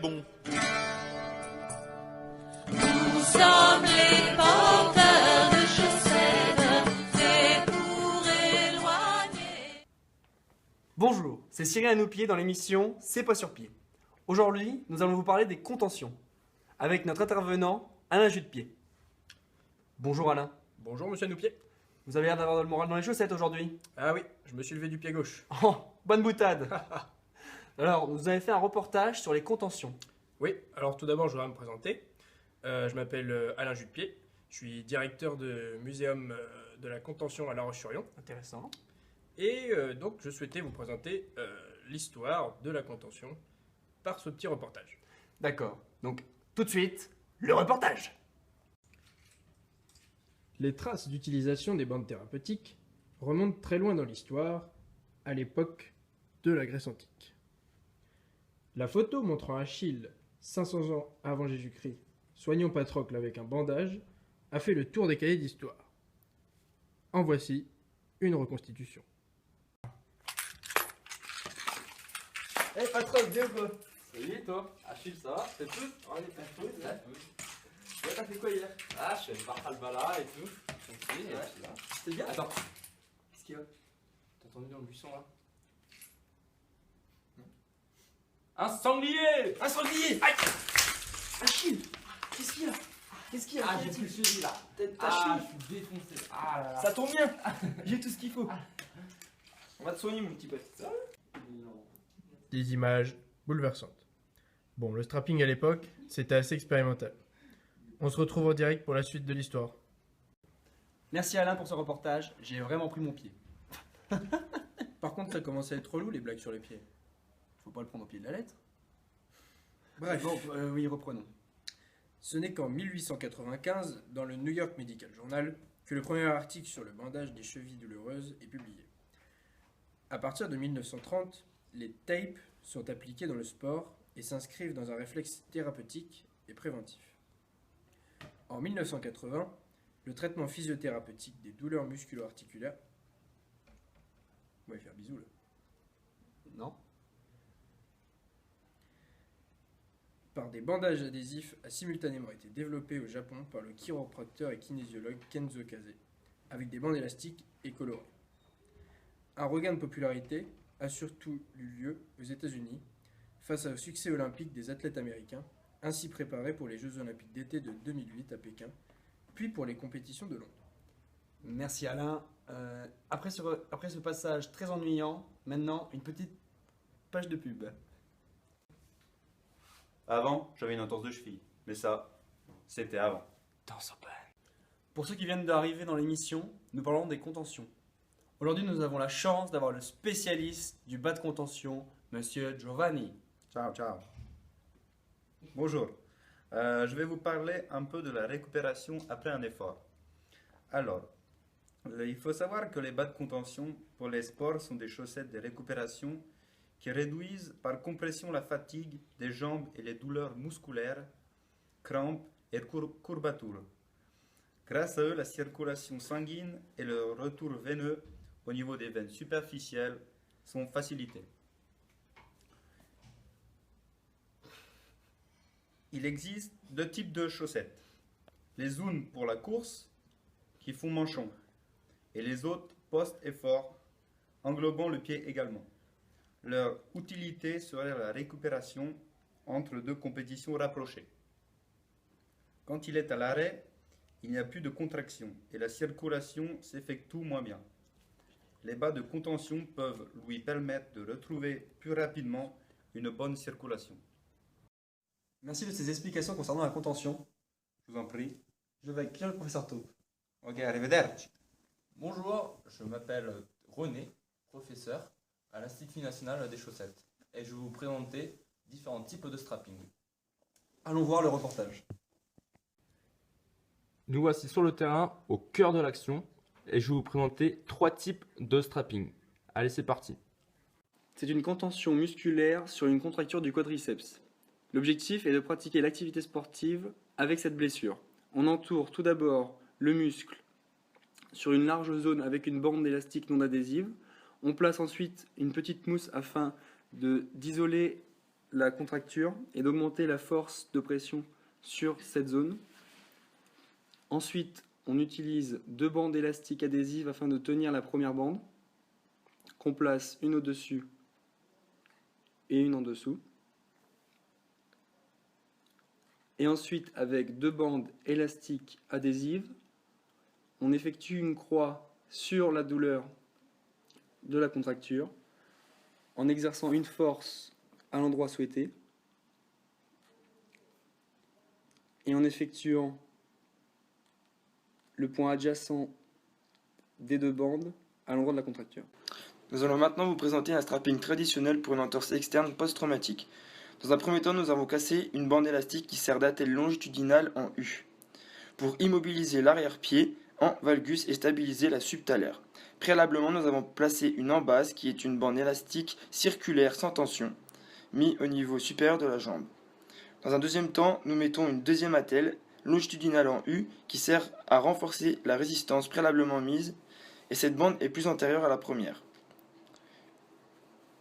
Bon. Nous sommes les porteurs de chaussettes, c'est pour éloigner. Bonjour, c'est Cyril Anoupier dans l'émission C'est pas sur pied. Aujourd'hui, nous allons vous parler des contentions, avec notre intervenant Alain Judepied. Bonjour Alain. Bonjour monsieur Noupier. Vous avez l'air d'avoir le moral dans les chaussettes aujourd'hui. Ah oui, je me suis levé du pied gauche. Oh, bonne boutade. Alors, vous avez fait un reportage sur les contentions. Oui, alors tout d'abord je voudrais me présenter. Je m'appelle Alain Judepied, je suis directeur de muséum de la contention à La Roche-sur-Yon. Intéressant. Et donc je souhaitais vous présenter l'histoire de la contention par ce petit reportage. D'accord, donc tout de suite, le reportage. Les traces d'utilisation des bandes thérapeutiques remontent très loin dans l'histoire, à l'époque de la Grèce antique. La photo montrant Achille, 500 ans avant Jésus-Christ, soignant Patrocle avec un bandage, a fait le tour des cahiers d'histoire. En voici une reconstitution. Eh hey, patron, bien quoi? Salut toi. Achille, ça va? T'es tout? Ouais, t'es tout, ouais. Ouais, t'as fait quoi hier? Ah, je fais le Valhalla et tout. Tranquille, Ouais. et puis là. C'était bien? Attends. Qu'est-ce qu'il y a? T'as entendu dans le buisson là? Un sanglier! Un sanglier! Aïe! Achille! Qu'est-ce qu'il y a? Qu'est-ce qu'il y a? Ah, j'ai plus le suivi là. T'as Ah, Achille! je suis défoncé. Ah là là. Ça tombe bien! J'ai tout ce qu'il faut. On va te soigner mon petit pote. Des images bouleversantes. Bon, le strapping à l'époque, c'était assez expérimental. On se retrouve en direct pour la suite de l'histoire. Merci Alain pour ce reportage, j'ai vraiment pris mon pied. Par contre, ça commençait à être relou les blagues sur les pieds. Faut pas le prendre au pied de la lettre. Bref, Bon, oui, reprenons. ce n'est qu'en 1895, dans le New York Medical Journal, que le premier article sur le bandage des chevilles douloureuses est publié. À partir de 1930, les tapes sont appliquées dans le sport et s'inscrivent dans un réflexe thérapeutique et préventif. En 1980, le traitement physiothérapeutique des douleurs musculo-articulaires. On va faire bisous là. Non? Par des bandages adhésifs a simultanément été développé au Japon par le chiropracteur et kinésiologue Kenzo Kase, avec des bandes élastiques et colorées. Un regain de popularité a surtout eu lieu aux États-Unis face au succès olympique des athlètes américains, ainsi préparés pour les Jeux olympiques d'été de 2008 à Pékin, puis pour les compétitions de Londres. Merci Alain. Après ce passage très ennuyant, maintenant une petite page de pub. Avant, j'avais une entorse de cheville. Mais ça, c'était avant. Pour ceux qui viennent d'arriver dans l'émission, nous parlons des contentions. Aujourd'hui, nous avons la chance d'avoir le spécialiste du bas de contention, Monsieur Giovanni. Ciao, ciao. Bonjour. Je vais vous parler un peu de la récupération après un effort. Alors, il faut savoir que les bas de contention pour les sports sont des chaussettes de récupération qui réduisent par compression la fatigue des jambes et les douleurs musculaires, crampes et courbatures. Grâce à eux, la circulation sanguine et le retour veineux au niveau des veines superficielles sont facilités. Il existe deux types de chaussettes. Les unes pour la course, qui font manchon, et les autres post-effort, englobant le pied également. Leur utilité serait la récupération entre deux compétitions rapprochées. Quand il est à l'arrêt, il n'y a plus de contraction et la circulation s'effectue moins bien. Les bas de contention peuvent lui permettre de retrouver plus rapidement une bonne circulation. Merci de ces explications concernant la contention. Je vous en prie. Je vais accueillir le professeur Taupe. Ok, arrivederci. Bonjour, je m'appelle René, professeur à l'Institut national des chaussettes. Et je vais vous présenter différents types de strapping. Allons voir le reportage. Nous voici sur le terrain, au cœur de l'action, et je vais vous présenter 3 types de strapping. Allez, c'est parti. C'est une contention musculaire sur une contracture du quadriceps. L'objectif est de pratiquer l'activité sportive avec cette blessure. On entoure tout d'abord le muscle sur une large zone avec une bande élastique non adhésive. On place ensuite une petite mousse afin d'isoler la contracture et d'augmenter la force de pression sur cette zone. Ensuite, on utilise 2 bandes élastiques adhésives afin de tenir la première bande, qu'on place une au-dessus et une en dessous. Et ensuite, avec 2 bandes élastiques adhésives, on effectue une croix sur la douleur de la contracture en exerçant une force à l'endroit souhaité et en effectuant le point adjacent des 2 bandes à l'endroit de la contracture. Nous allons maintenant vous présenter un strapping traditionnel pour une entorse externe post-traumatique. Dans un premier temps, nous avons cassé une bande élastique qui sert d'attelle longitudinale en U pour immobiliser l'arrière-pied en valgus et stabiliser la subtalaire. Préalablement, nous avons placé une embase qui est une bande élastique circulaire sans tension, mise au niveau supérieur de la jambe. Dans un deuxième temps, nous mettons une deuxième attelle longitudinale en U qui sert à renforcer la résistance préalablement mise et cette bande est plus antérieure à la première.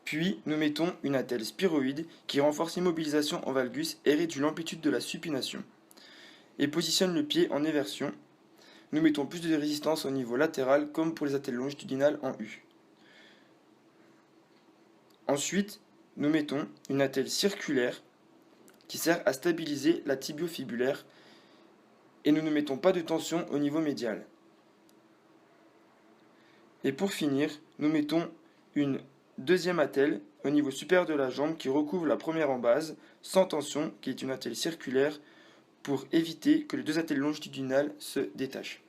Puis, nous mettons une attelle spiroïde qui renforce l'immobilisation en valgus et réduit l'amplitude de la supination et positionne le pied en éversion. Nous mettons plus de résistance au niveau latéral comme pour les attelles longitudinales en U. Ensuite, nous mettons une attelle circulaire qui sert à stabiliser la tibiofibulaire et nous ne mettons pas de tension au niveau médial. Et pour finir, nous mettons une deuxième attelle au niveau supérieur de la jambe qui recouvre la première embase sans tension qui est une attelle circulaire pour éviter que les 2 attelles longitudinales se détachent.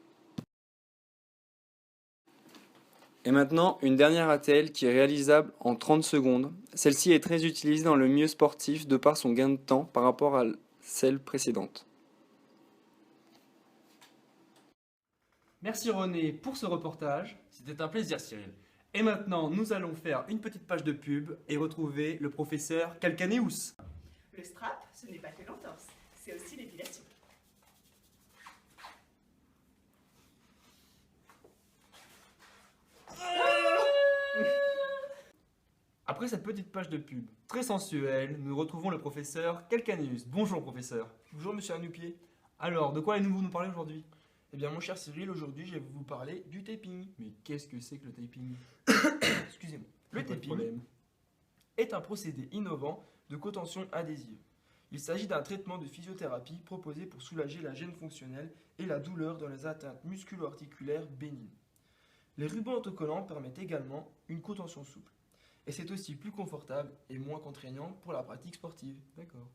Et maintenant, une dernière attelle qui est réalisable en 30 secondes. Celle-ci est très utilisée dans le milieu sportif de par son gain de temps par rapport à celle précédente. Merci René pour ce reportage. C'était un plaisir, Cyril. Et maintenant, nous allons faire une petite page de pub et retrouver le professeur Calcaneus. Le strap, ce n'est pas que l'entorse, c'est aussi l'épilation. Après cette petite page de pub très sensuelle, nous retrouvons le professeur Calcaneus. Bonjour professeur. Bonjour monsieur Anoupier. Alors, de quoi allez-vous nous parler aujourd'hui? Eh bien mon cher Cyril, aujourd'hui je vais vous parler du taping. Mais qu'est-ce que c'est que le taping? Excusez-moi. Le Pas de taping problème. est un procédé innovant de contention adhésive. Il s'agit d'un traitement de physiothérapie proposé pour soulager la gêne fonctionnelle et la douleur dans les atteintes musculo-articulaires bénignes. Les rubans autocollants permettent également une contention souple. Et c'est aussi plus confortable et moins contraignant pour la pratique sportive. D'accord.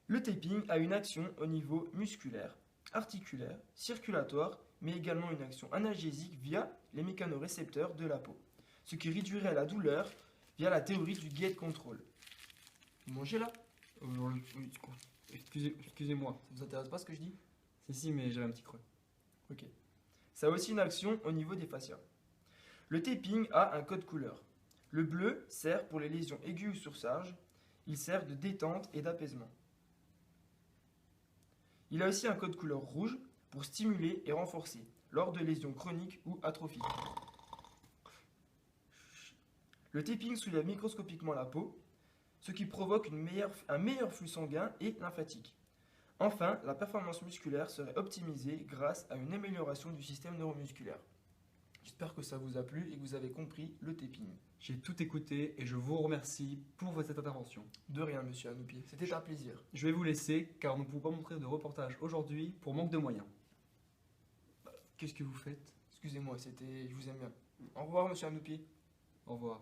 Le taping a une action au niveau musculaire, articulaire, circulatoire, mais également une action analgésique via les mécanorécepteurs de la peau, ce qui réduirait la douleur via la théorie du gate control. Vous mangez là? Excusez-moi. Ça vous intéresse pas ce que je dis? Si, mais j'avais un petit creux. Ok. Ça a aussi une action au niveau des fascias. Le taping a un code couleur. Le bleu sert pour les lésions aiguës ou surcharge. Il sert de détente et d'apaisement. Il a aussi un code couleur rouge pour stimuler et renforcer lors de lésions chroniques ou atrophiques. Le taping soulève microscopiquement la peau, ce qui provoque un meilleur flux sanguin et lymphatique. Enfin, la performance musculaire serait optimisée grâce à une amélioration du système neuromusculaire. J'espère que ça vous a plu et que vous avez compris le taping. J'ai tout écouté et je vous remercie pour cette intervention. De rien, monsieur Anoupier. C'était un plaisir. Je vais vous laisser car nous ne pouvons pas montrer de reportage aujourd'hui pour manque de moyens. Qu'est-ce que vous faites? Excusez-moi, je vous aime bien. Au revoir, monsieur Anoupier. Au revoir.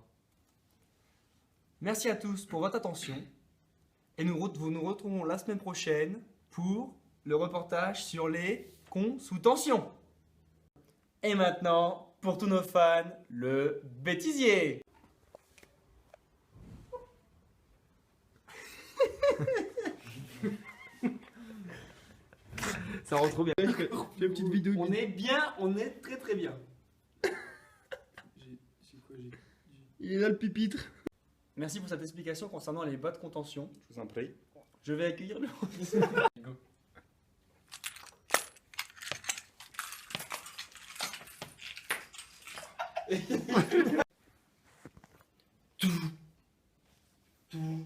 Merci à tous pour votre attention et nous nous retrouvons la semaine prochaine pour le reportage sur les cons sous tension. Et maintenant, pour tous nos fans, le bêtisier. Ça rend trop bien. Une petite vidéo. On est bien, on est très très bien. Il est là le pupitre. Merci pour cette explication concernant les bas de contention. Je vous en prie. Je vais accueillir le Go. Tout.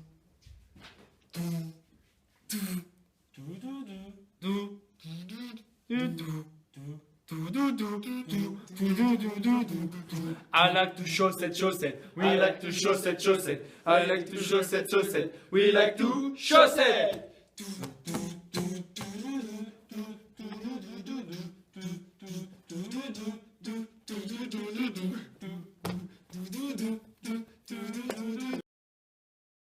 I like to chaussette, chaussette. We like to chaussette, chaussette. I like to chaussette, chaussette. We like to chaussette.